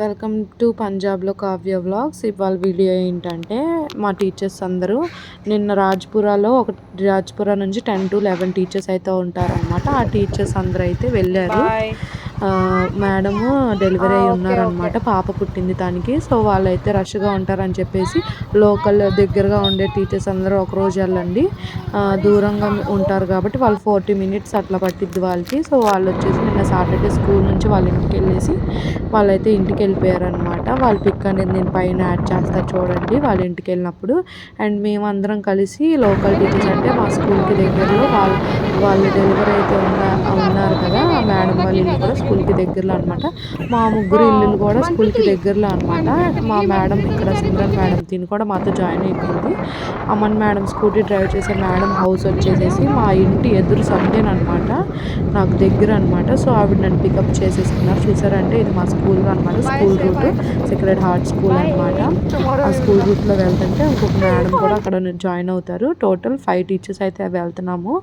Welcome to పంజాబ్లో Kavya vlogs. ఇవాళ video ఏంటంటే మా టీచర్స్ అందరూ నిన్న రాజ్పురా నుంచి 10 to 11 టీచర్స్ అయితే ఉంటారనమాట. ఆ టీచర్స్ అందరూ అయితే వెళ్ళారు. మేడము డెలివరీ అయి ఉన్నారనమాట. పాప పుట్టింది దానికి. సో వాళ్ళైతే రష్గా ఉంటారని చెప్పేసి లోకల్ దగ్గరగా ఉండే టీచర్స్ అందరూ ఒకరోజు వెళ్ళండి, దూరంగా ఉంటారు కాబట్టి వాళ్ళు 40 minutes అట్లా పట్టిద్ది వాళ్ళకి. సో వాళ్ళు వచ్చేసి నిన్న సాటర్డే స్కూల్ నుంచి వాళ్ళ ఇంటికి వెళ్ళేసి వాళ్ళైతే ఇంటికి వెళ్ళిపోయారనమాట. వాళ్ళ పిక్ అనేది నేను పైన యాడ్ చేస్తా చూడండి వాళ్ళ ఇంటికి వెళ్ళినప్పుడు. అండ్ మేమందరం కలిసి లోకల్ టీచర్స్ అంటే మా స్కూల్కి దగ్గరలో వాళ్ళు డెలివరీ అయితే ఉన్నారు కదా, ఆ మేడం వాళ్ళ ఇల్లు కూడా స్కూల్కి దగ్గరలో అనమాట. మా ముగ్గురు ఇల్లులు కూడా స్కూల్కి దగ్గరలో అనమాట. మా మేడం ఇక్కడ సిమ్రన్ మేడం తిని కూడా మాతో జాయిన్ అయిపోయింది. అమన్ మేడం స్కూటీ డ్రైవ్ చేసే మేడం హౌస్ వచ్చేసేసి మా ఇంటి ఎదురు సందేనమాట, నాకు దగ్గర అనమాట. సో ఆవిడ నన్ను పికప్ చేసేసుకున్నారు. చూసారంటే ఇది మా స్కూల్ అనమాట. స్కూల్ రూట్ సెక్రెడ్ హార్ట్ స్కూల్ అనమాట. ఆ స్కూల్ రూట్లో వెళ్తుంటే ఇంకొక మేడం కూడా అక్కడ జాయిన్ అవుతారు. టోటల్ 5 టీచర్స్ అయితే వెళ్తున్నాము.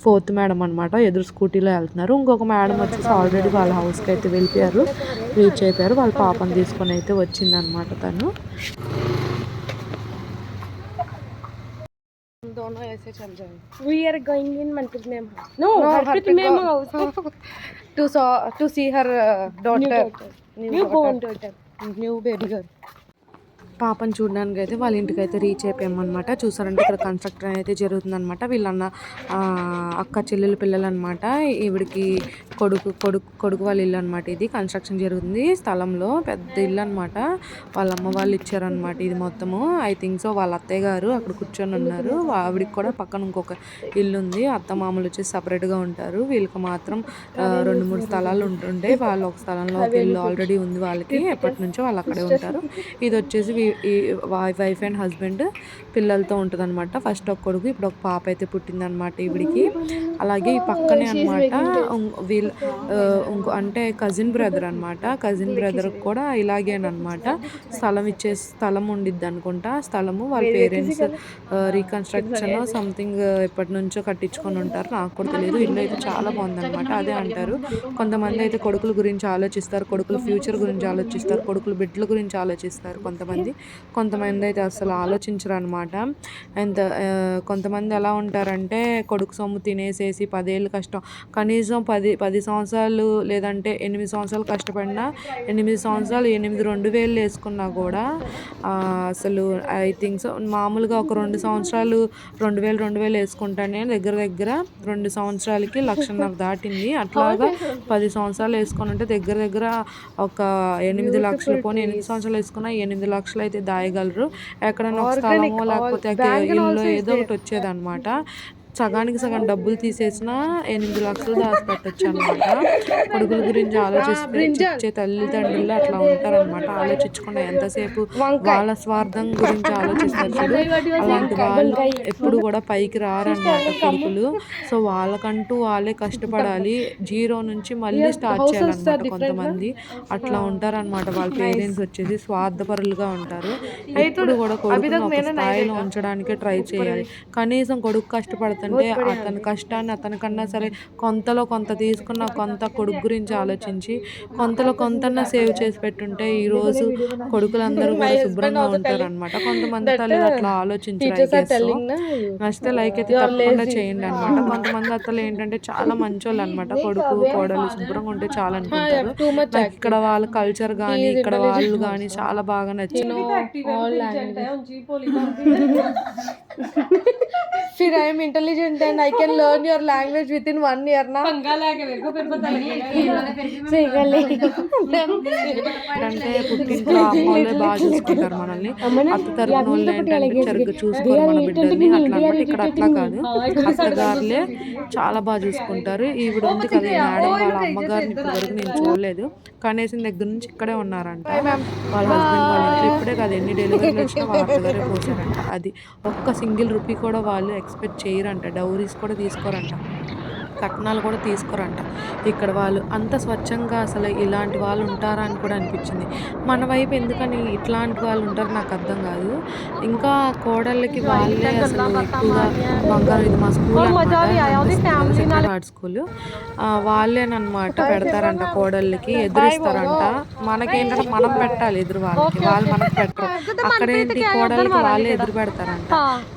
4th మేడం అనమాట ఎదురు స్కూటీలో వెళ్తున్నారు. ఇంకొక మేడం వచ్చేసి ఆల్రెడీ వాళ్ళ హౌస్కి అయితే వెళ్ళిపోయారు, రీచ్ అయిపోయారు. వాళ్ళ పాపను తీసుకొని అయితే వచ్చిందనమాట తను. दोनों ऐसे चल जाएंगे. We are going in Manpreet ma'am house. No, Harpreet ma'am house. to see her daughter. Newborn daughter. New baby girl. పాపను చూడడానికి అయితే వాళ్ళ ఇంటికి అయితే రీచ్ అయిపోయామన్నమాట. చూసారంటే ఇక్కడ కన్స్ట్రక్షన్ అయితే జరుగుతుందనమాట. వీళ్ళన్న అక్క చెల్లెలు పిల్లలు అనమాట. ఈవిడికి కొడుకు వాళ్ళ ఇల్లు అనమాట. ఇది కన్స్ట్రక్షన్ జరుగుతుంది స్థలంలో, పెద్ద ఇల్లు అనమాట. వాళ్ళ అమ్మ వాళ్ళు ఇచ్చారనమాట ఇది మొత్తము. ఐ థింక్ సో వాళ్ళ అత్తయ్య గారు అక్కడ కూర్చొని ఉన్నారు. ఆవిడికి కూడా పక్కన ఇంకొక ఇల్లు ఉంది. అత్త మామూలు వచ్చేసి సపరేట్గా ఉంటారు. వీళ్ళకి మాత్రం 2-3 స్థలాలు ఉంటుండే. వాళ్ళు ఒక స్థలంలో ఒక ఇల్లు ఆల్రెడీ ఉంది వాళ్ళకి, ఎప్పటి నుంచో వాళ్ళు అక్కడే ఉంటారు. ఇది వచ్చేసి ఈ వైఫ్ అండ్ హస్బెండ్ పిల్లలతో ఉంటుంది అనమాట. ఫస్ట్ ఒక కొడుకు, ఇప్పుడు ఒక పాప అయితే పుట్టిందనమాట ఈవిడికి. అలాగే ఈ పక్కనే అనమాట వీళ్ళు అంటే కజిన్ బ్రదర్ అనమాట. కజిన్ బ్రదర్ కూడా ఇలాగేనమాట. స్థలం ఉండిద్ది అనుకుంటా. స్థలము వాళ్ళ పేరెంట్స్ రీకన్స్ట్రక్షన్ సంథింగ్ ఎప్పటి నుంచో కట్టించుకొని ఉంటారు, నాకు కూడా తెలియదు. ఇల్లు అయితే చాలా బాగుందనమాట. అదే అంటారు కొంతమంది అయితే కొడుకుల గురించి ఆలోచిస్తారు, కొడుకుల ఫ్యూచర్ గురించి ఆలోచిస్తారు, కొడుకుల బిడ్డల గురించి ఆలోచిస్తారు. కొంతమంది అయితే అసలు ఆలోచించరు అనమాట. ఎంత కొంతమంది ఎలా ఉంటారంటే కొడుకు సొమ్ము తినేసేసి 10 ఏళ్ళు కష్టం, కనీసం 10 సంవత్సరాలు లేదంటే 8 సంవత్సరాలు కష్టపడినా 8 సంవత్సరాలు 2,000 వేసుకున్నా కూడా అసలు ఐ థింక్ సో మామూలుగా ఒక 2 సంవత్సరాలు 2,000 వేసుకుంటానే దగ్గర 2 సంవత్సరాలకి 1,50,000 దాటింది. అట్లాగా 10 సంవత్సరాలు వేసుకొని ఉంటే దగ్గర ఒక 8 లక్షలు, పోనీ 8 సంవత్సరాలు వేసుకున్నా 8 లక్షలు అయితే దాయగలరు. ఎక్కడైనా ఒక స్థలమో లేకపోతే ఇల్లు ఏదో ఒకటి వచ్చేదన్నమాట. సగానికి సగం డబ్బులు తీసేసిన 8 లక్షలు దాచిపెట్టచ్చు అనమాట. కొడుకుల గురించి ఆలోచిస్తే తల్లిదండ్రులు అట్లా ఉంటారనమాట. ఆలోచించకుండా ఎంతసేపు వాళ్ళ స్వార్థం గురించి ఆలోచిస్తారు చూడు, అలాంటి వాళ్ళు ఎప్పుడు కూడా పైకి రారనమాట కొడుకులు. సో వాళ్ళకంటూ వాళ్ళే కష్టపడాలి, జీరో నుంచి మళ్ళీ స్టార్ట్ చేయాలన్నమాట. కొంతమంది అట్లా ఉంటారనమాట. వాళ్ళ పేరెంట్స్ వచ్చేసి స్వార్థపరులుగా ఉంటారు. ఎప్పుడు కూడా కొడుకుని ఒక స్థాయిలో ఉంచడానికే ట్రై చేయాలి. కనీసం కొడుకు కష్టపడుతుంది అంటే అతని కష్టాన్ని అతనికన్నా సరే కొంతలో కొంత తీసుకున్న కొంత కొడుకు గురించి ఆలోచించి కొంతలో కొంతన్నా సేవ్ చేసి పెట్టుంటే ఈరోజు కొడుకులందరూ కూడా శుభ్రంగా ఉంటారు అనమాట. కొంతమంది తల్లిలు అట్లా ఆలోచించారు. నచ్చితే లైక్ అయితే తప్పకుండా చేయండి అనమాట. కొంతమంది అత్తలు ఏంటంటే చాలా మంచోళ్ళు అనమాట. కొడుకు కోడలు శుభ్రంగా ఉంటే చాలా అనుకుంటారు. నాకు ఇక్కడ వాళ్ళ కల్చర్ కానీ ఇక్కడ వాళ్ళు కానీ చాలా బాగా నచ్చింది. फिर I am intelligent and I can learn your language within 1 year ना. అంటే పుట్టింట్లో అమ్మోళ్ళే బాగా చూసుకుంటారు మనల్ని. అత్త తరపున వాళ్ళు ఏంటంటే సరిగ్గా చూసుకోరు మన బిడ్డల్ని. అట్లా అనమాట. ఇక్కడ అట్లా కాదు, అత్తగారులే చాలా బాగా చూసుకుంటారు. ఈవిడ ఉంది కదా ఈ మేడం, వాళ్ళ అమ్మగారిని ఇప్పటివరకు నేను చూడలేదు. కనేసిన దగ్గర నుంచి ఇక్కడే ఉన్నారంట. వాళ్ళ హస్బెండ్ వాళ్ళ ఇంట్లో ఇప్పుడే కాదు ఎన్ని డెలివరీలు వచ్చినా వాళ్ళ అత్తగారే పోసారంట. అది ఒక్క సింగిల్ రూపీ కూడా వాళ్ళు ఎక్స్పెక్ట్ చేయరంట. డౌరీస్ కూడా తీసుకోరంట. కట్నాలు కూడా తీసుకోరంట. ఇక్కడ వాళ్ళు అంత స్వచ్ఛంగా అసలు ఇలాంటి వాళ్ళు ఉంటారా అని కూడా అనిపించింది. మన వైపు ఎందుకని ఇట్లాంటి వాళ్ళు ఉంటారో నాకు అర్థం కాదు. ఇంకా కోడళ్ళకి వాళ్ళే అసలు ఎక్కువగా బంగారం ఇది మా స్కూల్ అనమాట. సెక్రడ్ హార్ట్ స్కూల్. వాళ్ళేనమాట పెడతారంట కోడళ్ళకి, ఎదురిస్తారంట. మనకేంటంటే మనం పెట్టాలి ఎదురు వాళ్ళకి, వాళ్ళు మనకు పెట్టరు. అక్కడేంటి కోడళ్ళకి వాళ్ళే ఎదురు పెడతారంట.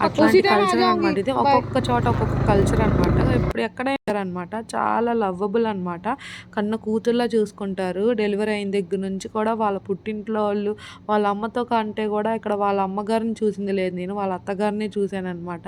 అట్లాంటి కల్చర్ అనమాట ఇది. ఒక్కొక్క చోట ఒక్కొక్క కల్చర్ అనమాట. ఇప్పుడు ఎక్కడ అనమాట చాలా లవ్వబుల్ అనమాట. కన్న కూతుర్లా చూసుకుంటారు. డెలివరీ అయిన దగ్గర నుంచి కూడా వాళ్ళ పుట్టింట్లో వాళ్ళు వాళ్ళ అమ్మతో కంటే కూడా ఇక్కడ వాళ్ళ అమ్మగారిని చూసింది లేదు నేను. వాళ్ళ అత్తగారిని చూశాననమాట.